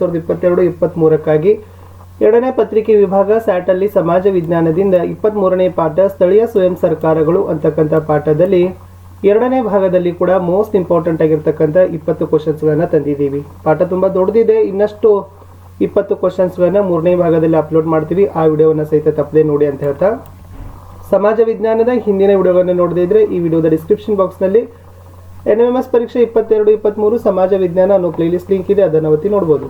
2022-23 ಎರಡನೇ ಪತ್ರಿಕೆ ವಿಭಾಗ ಸ್ಯಾಟಲ್ಲಿ ಸಮಾಜ ವಿಜ್ಞಾನದಿಂದ 23ನೇ ಪಾಠ ಸ್ಥಳೀಯ ಸ್ವಯಂ ಸರ್ಕಾರಗಳು ಅಂತಕ್ಕಂಥ ಪಾಠದಲ್ಲಿ ಎರಡನೇ ಭಾಗದಲ್ಲಿ ಕೂಡ ಮೋಸ್ಟ್ ಇಂಪಾರ್ಟೆಂಟ್ ಆಗಿರ್ತಕ್ಕಂಥ 20 ಕ್ವಶನ್ಸ್ಗಳನ್ನು ತಂದಿದ್ದೀವಿ. ಪಾಠ ತುಂಬ ದೊಡ್ಡದಿದೆ. ಇನ್ನಷ್ಟು 20 ಕ್ವಶನ್ಸ್ಗಳನ್ನು ಮೂರನೇ ಭಾಗದಲ್ಲಿ ಅಪ್ಲೋಡ್ ಮಾಡ್ತೀವಿ. ಆ ವಿಡಿಯೋವನ್ನು ಸಹಿತ ತಪ್ಪದೆ ನೋಡಿ ಅಂತ ಹೇಳ್ತಾ, ಸಮಾಜ ವಿಜ್ಞಾನದ ಹಿಂದಿನ ವಿಡಿಯೋಗಳನ್ನು ನೋಡದಿದ್ರೆ ಈ ವಿಡಿಯೋದ ಡಿಸ್ಕ್ರಿಪ್ಷನ್ ಬಾಕ್ಸ್ನಲ್ಲಿ NMS ಪರೀಕ್ಷೆ 22-23 ಸಮಾಜ ವಿಜ್ಞಾನ ಅನ್ನೋ ಪ್ಲೇಲಿಸ್ಟ್ ಲಿಂಕ್ ಇದೆ, ಅದನ್ನು ಒತ್ತಿ ನೋಡ್ಬೋದು.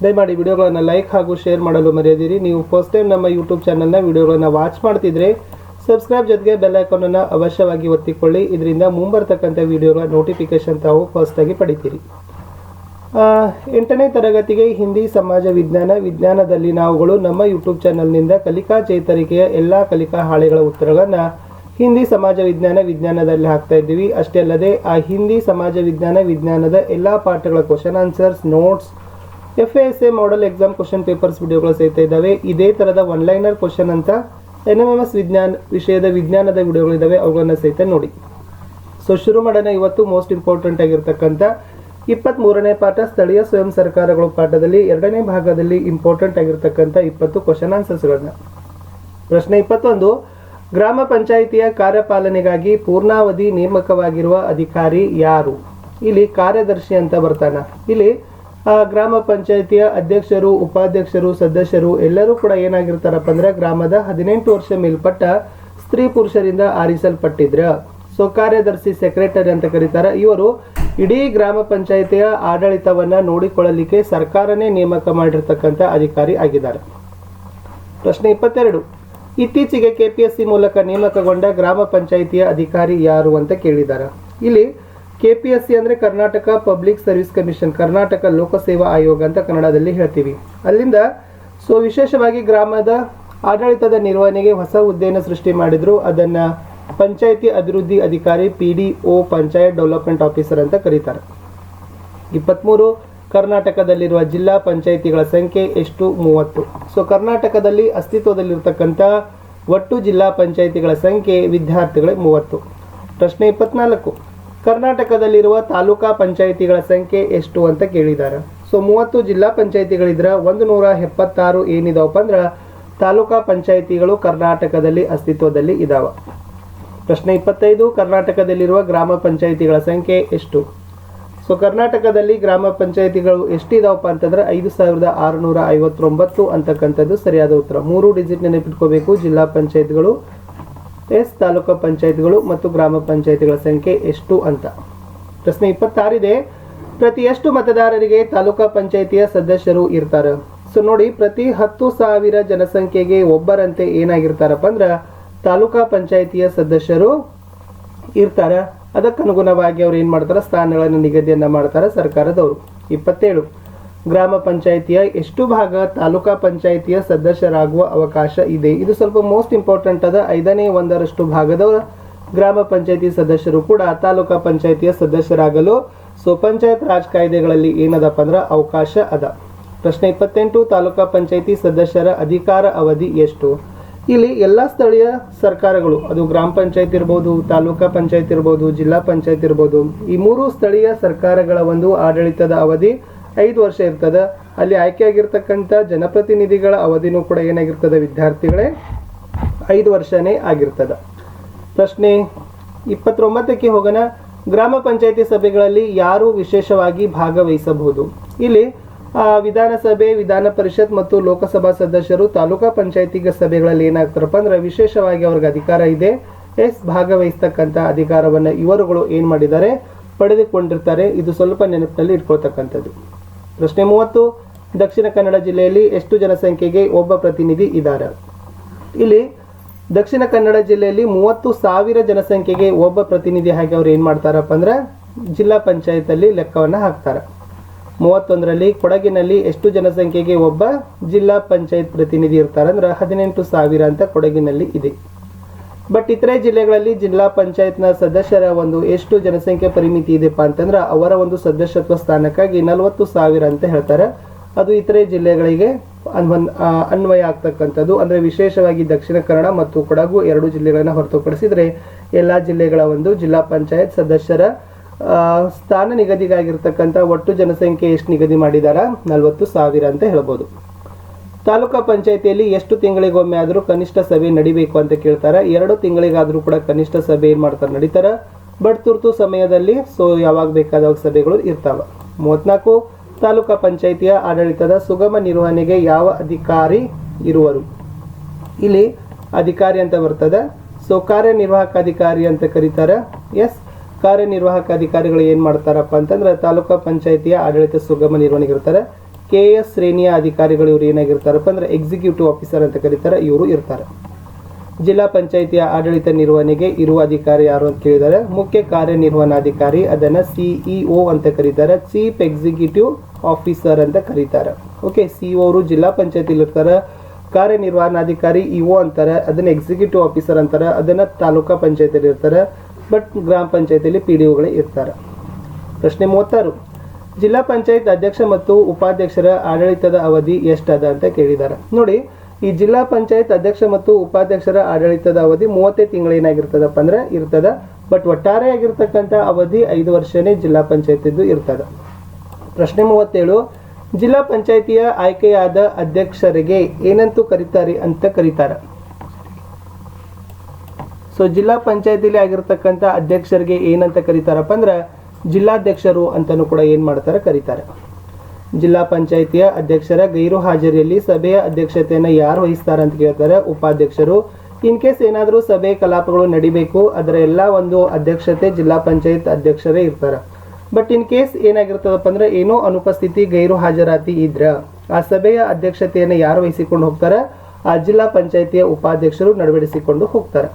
ದಯಮಾಡಿ ವಿಡಿಯೋಗಳನ್ನು ಲೈಕ್ ಹಾಗೂ ಶೇರ್ ಮಾಡಲು ಮರೆಯದಿರಿ. ನೀವು ಫಸ್ಟ್ ಟೈಮ್ ನಮ್ಮ ಯೂಟ್ಯೂಬ್ ಚಾನಲ್ನ ವಿಡಿಯೋಗಳನ್ನು ವಾಚ್ ಮಾಡ್ತಿದ್ರೆ ಸಬ್ಸ್ಕ್ರೈಬ್ ಜೊತೆಗೆ ಬೆಲ್ ಐಕಾನನ್ನು ಅವಶ್ಯವಾಗಿ ಒತ್ತಿಕೊಳ್ಳಿ. ಇದರಿಂದ ಮುಂಬರ್ತಕ್ಕಂಥ ವಿಡಿಯೋಗಳ ನೋಟಿಫಿಕೇಶನ್ ತಾವು ಫಸ್ಟ್ ಆಗಿ ಪಡಿತೀರಿ. 8ನೇ ತರಗತಿಗೆ ಹಿಂದಿ ಸಮಾಜ ವಿಜ್ಞಾನದಲ್ಲಿ ನಾವುಗಳು ನಮ್ಮ ಯೂಟ್ಯೂಬ್ ಚಾನಲ್ನಿಂದ ಕಲಿಕಾ ಚೇತರಿಕೆಯ ಎಲ್ಲ ಕಲಿಕಾ ಹಾಳೆಗಳ ಉತ್ತರಗಳನ್ನು ಹಿಂದಿ ಸಮಾಜ ವಿಜ್ಞಾನದಲ್ಲಿ ಹಾಕ್ತಾ ಇದ್ದೀವಿ. ಅಷ್ಟೇ ಅಲ್ಲದೆ ಆ ಹಿಂದಿ ಸಮಾಜ ವಿಜ್ಞಾನದ ಎಲ್ಲ ಪಾಠಗಳ question answers, notes, FASA model exam question papers ವಿಡಿಯೋಗಳು ಸಹಿತ ಇದ್ದಾವೆ. ಇದೇ ಥರದ ಒನ್ಲೈನರ್ ಕ್ವಶನ್ ಅಂತ NMS ವಿಷಯದ ವಿಜ್ಞಾನದ ವಿಡಿಯೋಗಳಿದ್ದಾವೆ, ಅವುಗಳನ್ನು ಸಹಿತ ನೋಡಿ. ಸೊ ಶುರು ಮಾಡೋಣ. ಇವತ್ತು ಮೋಸ್ಟ್ ಇಂಪಾರ್ಟೆಂಟ್ ಆಗಿರ್ತಕ್ಕಂಥ 23ನೇ ಪಾಠ ಸ್ಥಳೀಯ ಸ್ವಯಂ ಸರ್ಕಾರಗಳು ಪಾಠದಲ್ಲಿ ಎರಡನೇ ಭಾಗದಲ್ಲಿ ಇಂಪಾರ್ಟೆಂಟ್ ಆಗಿರ್ತಕ್ಕಂಥ 20 ಕ್ವಶನ್ ಆನ್ಸರ್ಸ್ಗಳನ್ನ. ಪ್ರಶ್ನೆ 21, ಗ್ರಾಮ ಪಂಚಾಯಿತಿಯ ಕಾರ್ಯಪಾಲನೆಗಾಗಿ ಪೂರ್ಣಾವಧಿ ನೇಮಕವಾಗಿರುವ ಅಧಿಕಾರಿ ಯಾರು? ಇಲ್ಲಿ ಕಾರ್ಯದರ್ಶಿ ಅಂತ ಬರ್ತಾನ. ಇಲ್ಲಿ ಗ್ರಾಮ ಪಂಚಾಯಿತಿಯ ಅಧ್ಯಕ್ಷರು, ಉಪಾಧ್ಯಕ್ಷರು, ಸದಸ್ಯರು ಎಲ್ಲರೂ ಕೂಡ ಏನಾಗಿರ್ತಾರಪ್ಪ ಅಂದ್ರೆ ಗ್ರಾಮದ 18 ವರ್ಷ ಮೇಲ್ಪಟ್ಟ ಸ್ತ್ರೀ ಪುರುಷರಿಂದ ಆರಿಸಲ್ಪಟ್ಟಿದ್ರ. ಸೊ ಕಾರ್ಯದರ್ಶಿ, ಸೆಕ್ರೆಟರಿ ಅಂತ ಕರೀತಾರೆ. ಇವರು ಇಡೀ ಗ್ರಾಮ ಪಂಚಾಯಿತಿಯ ಆಡಳಿತವನ್ನ ನೋಡಿಕೊಳ್ಳಲಿಕ್ಕೆ ಸರ್ಕಾರನೇ ನೇಮಕ ಮಾಡಿರ್ತಕ್ಕಂಥ ಅಧಿಕಾರಿ ಆಗಿದ್ದಾರೆ. ಪ್ರಶ್ನೆ 22, ಇತ್ತೀಚೆಗೆ KPSC ಮೂಲಕ ನೇಮಕಗೊಂಡ ಗ್ರಾಮ ಪಂಚಾಯಿತಿಯ ಅಧಿಕಾರಿ ಯಾರು ಅಂತ ಕೇಳಿದ್ದಾರೆ. ಇಲ್ಲಿ KPSC ಅಂದ್ರೆ Karnataka public service commission, Karnataka ಲೋಕಸೇವಾ ಆಯೋಗ ಅಂತ ಕನ್ನಡದಲ್ಲಿ ಹೇಳ್ತೀವಿ. ಅಲ್ಲಿಂದ ಸೊ ವಿಶೇಷವಾಗಿ ಗ್ರಾಮದ ಆಡಳಿತದ ನಿರ್ವಹಣೆಗೆ ಹೊಸ ಹುದ್ದೆಯನ್ನು ಸೃಷ್ಟಿ ಮಾಡಿದ್ರು. ಅದನ್ನ ಪಂಚಾಯಿತಿ ಅಭಿವೃದ್ಧಿ ಅಧಿಕಾರಿ PDO, ಪಂಚಾಯತ್ ಡೆವಲಪ್ಮೆಂಟ್ ಆಫೀಸರ್ ಅಂತ ಕರೀತಾರೆ. 23, ಕರ್ನಾಟಕದಲ್ಲಿರುವ ಜಿಲ್ಲಾ ಪಂಚಾಯಿತಿಗಳ ಸಂಖ್ಯೆ ಎಷ್ಟು? 30. ಸೊ ಕರ್ನಾಟಕದಲ್ಲಿ ಅಸ್ತಿತ್ವದಲ್ಲಿರ್ತಕ್ಕಂಥ ಒಟ್ಟು ಜಿಲ್ಲಾ ಪಂಚಾಯಿತಿಗಳ ಸಂಖ್ಯೆ ವಿದ್ಯಾರ್ಥಿಗಳೇ 30. ಪ್ರಶ್ನೆ 24, ಕರ್ನಾಟಕದಲ್ಲಿರುವ ತಾಲೂಕಾ ಪಂಚಾಯಿತಿಗಳ ಸಂಖ್ಯೆ ಎಷ್ಟು ಅಂತ ಕೇಳಿದ್ದಾರೆ. ಸೊ 30 ಜಿಲ್ಲಾ ಪಂಚಾಯಿತಿಗಳಿದ್ರೆ 176 ಏನಿದಾವಪ್ಪ ಅಂದ್ರೆ ತಾಲೂಕಾ ಪಂಚಾಯಿತಿಗಳು ಕರ್ನಾಟಕದಲ್ಲಿ ಅಸ್ತಿತ್ವದಲ್ಲಿ ಇದಾವ. ಪ್ರಶ್ನೆ 25, ಕರ್ನಾಟಕದಲ್ಲಿರುವ ಗ್ರಾಮ ಪಂಚಾಯಿತಿಗಳ ಸಂಖ್ಯೆ ಎಷ್ಟು? ಸೊ ಕರ್ನಾಟಕದಲ್ಲಿ ಗ್ರಾಮ ಪಂಚಾಯಿತಿಗಳು ಎಷ್ಟಿದಾವಪ್ಪ ಅಂತಂದ್ರೆ 5659 ಅಂತಕ್ಕಂಥದ್ದು ಸರಿಯಾದ ಉತ್ತರ. 3 ಡಿಜಿಟ್ ನೆನಪಿಟ್ಕೋಬೇಕು. ಜಿಲ್ಲಾ ಪಂಚಾಯತ್ಗಳು ತಾಲೂಕಾ ಪಂಚಾಯತ್ಗಳು ಮತ್ತು ಗ್ರಾಮ ಪಂಚಾಯತಿಗಳ ಸಂಖ್ಯೆ ಎಷ್ಟು ಅಂತ. ಪ್ರಶ್ನೆ 26 ಇದೆ, ಪ್ರತಿ ಎಷ್ಟು ಮತದಾರರಿಗೆ ತಾಲೂಕಾ ಪಂಚಾಯಿತಿಯ ಸದಸ್ಯರು ಇರ್ತಾರೆ? ಸೊ ನೋಡಿ, ಪ್ರತಿ 10,000 ಜನಸಂಖ್ಯೆಗೆ ಒಬ್ಬರಂತೆ ಏನಾಗಿರ್ತಾರಪ್ಪ ಅಂದ್ರೆ ತಾಲೂಕಾ ಪಂಚಾಯಿತಿಯ ಸದಸ್ಯರು ಇರ್ತಾರೆ. ಅದಕ್ಕನುಗುಣವಾಗಿ ಅವ್ರು ಏನು ಮಾಡ್ತಾರೆ, ಸ್ಥಾನಗಳನ್ನು ನಿಗದಿಯನ್ನ ಮಾಡ್ತಾರೆ ಸರ್ಕಾರದವರು. 27, ಗ್ರಾಮ ಪಂಚಾಯಿತಿಯ ಎಷ್ಟು ಭಾಗ ತಾಲೂಕಾ ಪಂಚಾಯಿತಿಯ ಸದಸ್ಯರಾಗುವ ಅವಕಾಶ ಇದೆ? ಇದು ಸ್ವಲ್ಪ ಮೋಸ್ಟ್ ಇಂಪಾರ್ಟೆಂಟ್ ಅದ. 1/5 ಭಾಗದ ಗ್ರಾಮ ಪಂಚಾಯಿತಿ ಸದಸ್ಯರು ಕೂಡ ತಾಲೂಕಾ ಪಂಚಾಯಿತಿಯ ಸದಸ್ಯರಾಗಲು ಸೊ ಪಂಚಾಯತ್ ರಾಜ್ ಕಾಯ್ದೆಗಳಲ್ಲಿ ಏನದಪ್ಪ ಅಂದ್ರೆ ಅವಕಾಶ ಅದ. ಪ್ರಶ್ನೆ 28, ತಾಲೂಕಾ ಪಂಚಾಯಿತಿ ಸದಸ್ಯರ ಅಧಿಕಾರ ಅವಧಿ ಎಷ್ಟು? ಇಲ್ಲಿ ಎಲ್ಲ ಸ್ಥಳೀಯ ಸರ್ಕಾರಗಳು, ಅದು ಗ್ರಾಮ ಪಂಚಾಯತ್ ಇರ್ಬೋದು, ತಾಲೂಕಾ ಪಂಚಾಯತ್ ಇರ್ಬೋದು, ಜಿಲ್ಲಾ ಪಂಚಾಯತ್ ಇರ್ಬೋದು, ಈ 3 ಸ್ಥಳೀಯ ಸರ್ಕಾರಗಳ ಒಂದು ಆಡಳಿತದ ಅವಧಿ 5 ವರ್ಷ ಇರ್ತದೆ. ಅಲ್ಲಿ ಆಯ್ಕೆಯಾಗಿರ್ತಕ್ಕಂಥ ಜನಪ್ರತಿನಿಧಿಗಳ ಅವಧಿನೂ ಕೂಡ ಏನಾಗಿರ್ತದೆ ವಿದ್ಯಾರ್ಥಿಗಳೇ 5 ವರ್ಷನೇ ಆಗಿರ್ತದೆ. ಪ್ರಶ್ನೆ 29ಕ್ಕೆ ಹೋಗೋಣ. ಗ್ರಾಮ ಪಂಚಾಯತಿ ಸಭೆಗಳಲ್ಲಿ ಯಾರು ವಿಶೇಷವಾಗಿ ಭಾಗವಹಿಸಬಹುದು? ಇಲ್ಲಿ ವಿಧಾನಸಭೆ, ವಿಧಾನ ಪರಿಷತ್ ಮತ್ತು ಲೋಕಸಭಾ ಸದಸ್ಯರು ತಾಲೂಕಾ ಪಂಚಾಯತಿ ಸಭೆಗಳಲ್ಲಿ ಏನಾಗ್ತಾರಪ್ಪ ಅಂದ್ರೆ ವಿಶೇಷವಾಗಿ ಅವ್ರಿಗೆ ಅಧಿಕಾರ ಇದೆ. ಭಾಗವಹಿಸ್ತಕ್ಕಂಥ ಅಧಿಕಾರವನ್ನು ಇವರುಗಳು ಏನು ಮಾಡಿದ್ದಾರೆ, ಪಡೆದುಕೊಂಡಿರ್ತಾರೆ. ಇದು ಸ್ವಲ್ಪ ನೆನಪಿನಲ್ಲಿ ಇಟ್ಕೊಳ್ತಕ್ಕಂಥದ್ದು. ಪ್ರಶ್ನೆ 30, ದಕ್ಷಿಣ ಕನ್ನಡ ಜಿಲ್ಲೆಯಲ್ಲಿ ಎಷ್ಟು ಜನಸಂಖ್ಯೆಗೆ ಒಬ್ಬ ಪ್ರತಿನಿಧಿ ಇದ್ದಾರೆ? ಇಲ್ಲಿ ದಕ್ಷಿಣ ಕನ್ನಡ ಜಿಲ್ಲೆಯಲ್ಲಿ 30,000 ಜನಸಂಖ್ಯೆಗೆ ಒಬ್ಬ ಪ್ರತಿನಿಧಿ ಹಾಗೆ ಅವ್ರು ಏನು ಮಾಡ್ತಾರಪ್ಪ ಅಂದ್ರೆ ಜಿಲ್ಲಾ ಪಂಚಾಯತಲ್ಲಿ ಲೆಕ್ಕವನ್ನು ಹಾಕ್ತಾರೆ. 31ರಲ್ಲಿ ಕೊಡಗಿನಲ್ಲಿ ಎಷ್ಟು ಜನಸಂಖ್ಯೆಗೆ ಒಬ್ಬ ಜಿಲ್ಲಾ ಪಂಚಾಯತ್ ಪ್ರತಿನಿಧಿ ಇರ್ತಾರೆ ಅಂದ್ರೆ 18,000 ಅಂತ ಕೊಡಗಿನಲ್ಲಿ ಇದೆ. ಬಟ್ ಇತರೆ ಜಿಲ್ಲೆಗಳಲ್ಲಿ ಜಿಲ್ಲಾ ಪಂಚಾಯತ್ನ ಸದಸ್ಯರ ಒಂದು ಎಷ್ಟು ಜನಸಂಖ್ಯೆ ಪರಿಮಿತಿ ಇದೆಪ್ಪ ಅಂತಂದ್ರೆ ಅವರ ಒಂದು ಸದಸ್ಯತ್ವ ಸ್ಥಾನಕ್ಕಾಗಿ 40,000 ಅಂತ ಹೇಳ್ತಾರೆ. ಅದು ಇತರೆ ಜಿಲ್ಲೆಗಳಿಗೆ ಅನ್ವಯ ಆಗ್ತಕ್ಕಂಥದ್ದು. ಅಂದರೆ ವಿಶೇಷವಾಗಿ ದಕ್ಷಿಣ ಕನ್ನಡ ಮತ್ತು ಕೊಡಗು 2 ಜಿಲ್ಲೆಗಳನ್ನು ಹೊರತುಪಡಿಸಿದರೆ ಎಲ್ಲ ಜಿಲ್ಲೆಗಳ ಒಂದು ಜಿಲ್ಲಾ ಪಂಚಾಯತ್ ಸದಸ್ಯರ ಸ್ಥಾನ ನಿಗದಿಗಾಗಿರ್ತಕ್ಕಂಥ ಒಟ್ಟು ಜನಸಂಖ್ಯೆ ಎಷ್ಟು ನಿಗದಿ ಮಾಡಿದಾರ 40,000 ಅಂತ ಹೇಳ್ಬೋದು. ತಾಲೂಕಾ ಪಂಚಾಯಿತಿಯಲ್ಲಿ ಎಷ್ಟು ತಿಂಗಳಿಗೊಮ್ಮೆ ಆದರೂ ಕನಿಷ್ಠ ಸಭೆ ನಡಿಬೇಕು ಅಂತ ಕೇಳ್ತಾರೆ. 2 ತಿಂಗಳಿಗಾದರೂ ಕೂಡ ಕನಿಷ್ಠ ಸಭೆ ಏನು ಮಾಡ್ತಾರೆ, ನಡೀತಾರೆ. ಬಟ್ ತುರ್ತು ಸಮಯದಲ್ಲಿ ಯಾವಾಗ ಬೇಕಾದಾಗ ಸಭೆಗಳು ಇರ್ತಾವ. 34 ತಾಲೂಕಾ ಪಂಚಾಯಿತಿಯ ಆಡಳಿತದ ಸುಗಮ ನಿರ್ವಹಣೆಗೆ ಯಾವ ಅಧಿಕಾರಿ ಇರುವರು. ಇಲ್ಲಿ ಅಧಿಕಾರಿ ಅಂತ ಬರ್ತದೆ. ಕಾರ್ಯನಿರ್ವಾಹಕ ಅಧಿಕಾರಿ ಅಂತ ಕರೀತಾರೆ. ಎಸ್, ಕಾರ್ಯನಿರ್ವಾಹಕ ಅಧಿಕಾರಿಗಳು ಏನು ಮಾಡ್ತಾರಪ್ಪ ಅಂತಂದ್ರೆ ತಾಲೂಕಾ ಪಂಚಾಯಿತಿಯ ಆಡಳಿತ ಸುಗಮ ನಿರ್ವಹಣೆಗೆ ಇರ್ತಾರೆ. KS ಶ್ರೇಣಿಯ ಅಧಿಕಾರಿಗಳು ಇವರು ಏನಾಗಿರ್ತಾರಪ್ಪ ಅಂದ್ರೆ ಎಕ್ಸಿಕ್ಯೂಟಿವ್ ಆಫೀಸರ್ ಅಂತ ಕರೀತಾರೆ, ಇವರು ಇರ್ತಾರೆ. ಜಿಲ್ಲಾ ಪಂಚಾಯಿತಿಯ ಆಡಳಿತ ನಿರ್ವಹಣೆಗೆ ಇರುವ ಅಧಿಕಾರಿ ಯಾರು ಅಂತ ಕೇಳಿದ್ದಾರೆ. ಮುಖ್ಯ ಕಾರ್ಯನಿರ್ವಹಣಾಧಿಕಾರಿ, ಅದನ್ನ CEO ಅಂತ ಕರೀತಾರೆ. ಚೀಫ್ ಎಕ್ಸಿಕ್ಯೂಟಿವ್ ಆಫೀಸರ್ ಅಂತ ಕರೀತಾರೆ. ಓಕೆ, CEO ಅವರು ಜಿಲ್ಲಾ ಪಂಚಾಯತಿಲಿ ಇರ್ತಾರೆ. ಕಾರ್ಯನಿರ್ವಹಣಾಧಿಕಾರಿ EO ಅಂತಾರೆ, ಅದನ್ನ ಎಕ್ಸಿಕ್ಯೂಟಿವ್ ಆಫೀಸರ್ ಅಂತಾರೆ. ಅದನ್ನ ತಾಲೂಕಾ ಪಂಚಾಯತಿಯಲ್ಲಿ ಇರ್ತಾರೆ. ಬಟ್ ಗ್ರಾಮ ಪಂಚಾಯತಿಯಲ್ಲಿ PDOಗಳೇ ಇರ್ತಾರೆ. ಪ್ರಶ್ನೆ 36, ಜಿಲ್ಲಾ ಪಂಚಾಯತ್ ಅಧ್ಯಕ್ಷ ಮತ್ತು ಉಪಾಧ್ಯಕ್ಷರ ಆಡಳಿತದ ಅವಧಿ ಎಷ್ಟದ ಅಂತ ಕೇಳಿದ್ದಾರೆ. ನೋಡಿ, ಈ ಜಿಲ್ಲಾ ಪಂಚಾಯತ್ ಅಧ್ಯಕ್ಷ ಮತ್ತು ಉಪಾಧ್ಯಕ್ಷರ ಆಡಳಿತದ ಅವಧಿ 30 ತಿಂಗಳು ಏನಾಗಿರ್ತದಪ್ಪ ಅಂದ್ರೆ ಇರ್ತದ. ಬಟ್ ಒಟ್ಟಾರೆ ಆಗಿರ್ತಕ್ಕಂಥ ಅವಧಿ 5 ವರ್ಷನೇ ಜಿಲ್ಲಾ ಪಂಚಾಯತಿದ್ದು ಇರ್ತದ. ಪ್ರಶ್ನೆ 37, ಜಿಲ್ಲಾ ಪಂಚಾಯತಿಯ ಆಯ್ಕೆಯಾದ ಅಧ್ಯಕ್ಷರಿಗೆ ಏನಂತೂ ಕರೀತಾರೆ ಅಂತ ಕರೀತಾರೆ. ಜಿಲ್ಲಾ ಪಂಚಾಯತಿಲಿ ಆಗಿರ್ತಕ್ಕಂಥ ಅಧ್ಯಕ್ಷರಿಗೆ ಏನಂತ ಕರೀತಾರಪ್ಪ ಅಂದ್ರೆ ಜಿಲ್ಲಾಧ್ಯಕ್ಷರು ಅಂತಾನೂ ಕೂಡ ಏನ್ ಮಾಡ್ತಾರೆ, ಕರೀತಾರೆ. ಜಿಲ್ಲಾ ಪಂಚಾಯತಿಯ ಅಧ್ಯಕ್ಷರ ಗೈರು ಹಾಜರಿಯಲ್ಲಿ ಸಭೆಯ ಅಧ್ಯಕ್ಷತೆಯನ್ನು ಯಾರು ವಹಿಸ್ತಾರೆ ಅಂತ ಕೇಳ್ತಾರೆ, ಉಪಾಧ್ಯಕ್ಷರು. ಇನ್ ಕೇಸ್ ಏನಾದರೂ ಸಭೆ ಕಲಾಪಗಳು ನಡಿಬೇಕು, ಅದರ ಎಲ್ಲ ಒಂದು ಅಧ್ಯಕ್ಷತೆ ಜಿಲ್ಲಾ ಪಂಚಾಯತ್ ಅಧ್ಯಕ್ಷರೇ ಇರ್ತಾರೆ. ಬಟ್ ಇನ್ ಕೇಸ್ ಏನಾಗಿರ್ತದಪ್ಪ ಅಂದ್ರೆ ಏನೋ ಅನುಪಸ್ಥಿತಿ ಗೈರು ಹಾಜರಾತಿ ಇದ್ರ ಆ ಸಭೆಯ ಅಧ್ಯಕ್ಷತೆಯನ್ನು ಯಾರು ವಹಿಸಿಕೊಂಡು ಹೋಗ್ತಾರೆ, ಆ ಜಿಲ್ಲಾ ಪಂಚಾಯತಿಯ ಉಪಾಧ್ಯಕ್ಷರು ನಡೆಸಿಕೊಂಡು ಹೋಗ್ತಾರೆ.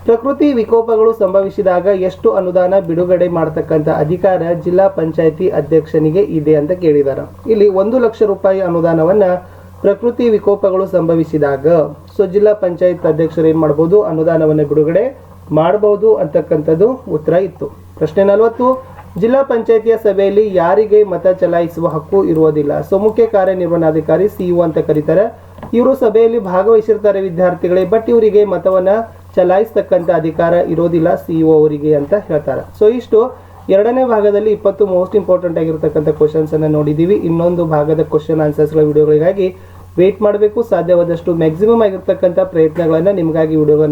ಪ್ರಕೃತಿ ವಿಕೋಪಗಳು ಸಂಭವಿಸಿದಾಗ ಎಷ್ಟು ಅನುದಾನ ಬಿಡುಗಡೆ ಮಾಡತಕ್ಕಂಥ ಅಧಿಕಾರ ಜಿಲ್ಲಾ ಪಂಚಾಯತಿ ಅಧ್ಯಕ್ಷನಿಗೆ ಇದೆ ಅಂತ ಕೇಳಿದಾರೆ. ಇಲ್ಲಿ 1 ಲಕ್ಷ ರೂಪಾಯಿ ಅನುದಾನವನ್ನ ಪ್ರಕೃತಿ ವಿಕೋಪಗಳು ಸಂಭವಿಸಿದಾಗ ಜಿಲ್ಲಾ ಪಂಚಾಯತ್ ಅಧ್ಯಕ್ಷರು ಏನ್ ಮಾಡಬಹುದು, ಅನುದಾನವನ್ನು ಬಿಡುಗಡೆ ಮಾಡಬಹುದು ಅಂತಕ್ಕಂಥದ್ದು ಉತ್ತರ ಇತ್ತು. ಪ್ರಶ್ನೆ 40, ಜಿಲ್ಲಾ ಪಂಚಾಯತಿಯ ಸಭೆಯಲ್ಲಿ ಯಾರಿಗೆ ಮತ ಚಲಾಯಿಸುವ ಹಕ್ಕು ಇರುವುದಿಲ್ಲ. ಮುಖ್ಯ ಕಾರ್ಯನಿರ್ವಹಣಾಧಿಕಾರಿ CEO ಅಂತ ಕರೀತಾರೆ. ಇವರು ಸಭೆಯಲ್ಲಿ ಭಾಗವಹಿಸಿರ್ತಾರೆ ವಿದ್ಯಾರ್ಥಿಗಳೇ, ಬಟ್ ಇವರಿಗೆ ಮತವನ್ನ ಚಲಾಯಿಸ್ತಕ್ಕಂಥ ಅಧಿಕಾರ ಇರೋದಿಲ್ಲ CEO ಅವರಿಗೆ ಅಂತ ಹೇಳ್ತಾರೆ. ಇಷ್ಟು 2ನೇ ಭಾಗದಲ್ಲಿ 20 ಮೋಸ್ಟ್ ಇಂಪಾರ್ಟೆಂಟ್ ಆಗಿರ್ತಕ್ಕಂಥ ಕ್ವಶನ್ಸ್ ಅನ್ನ ನೋಡಿದೀವಿ. ಇನ್ನೊಂದು ಭಾಗದ ಕ್ವಶನ್ ಆನ್ಸರ್ಸ್ಗಳ ವಿಡಿಯೋಗಳಿಗಾಗಿ ವೇಟ್ ಮಾಡಬೇಕು. ಸಾಧ್ಯವಾದಷ್ಟು ಮ್ಯಾಕ್ಸಿಮಮ್ ಆಗಿರ್ತಕ್ಕಂಥ ಪ್ರಯತ್ನಗಳನ್ನ ನಿಮಗಾಗಿ ವಿಡಿಯೋ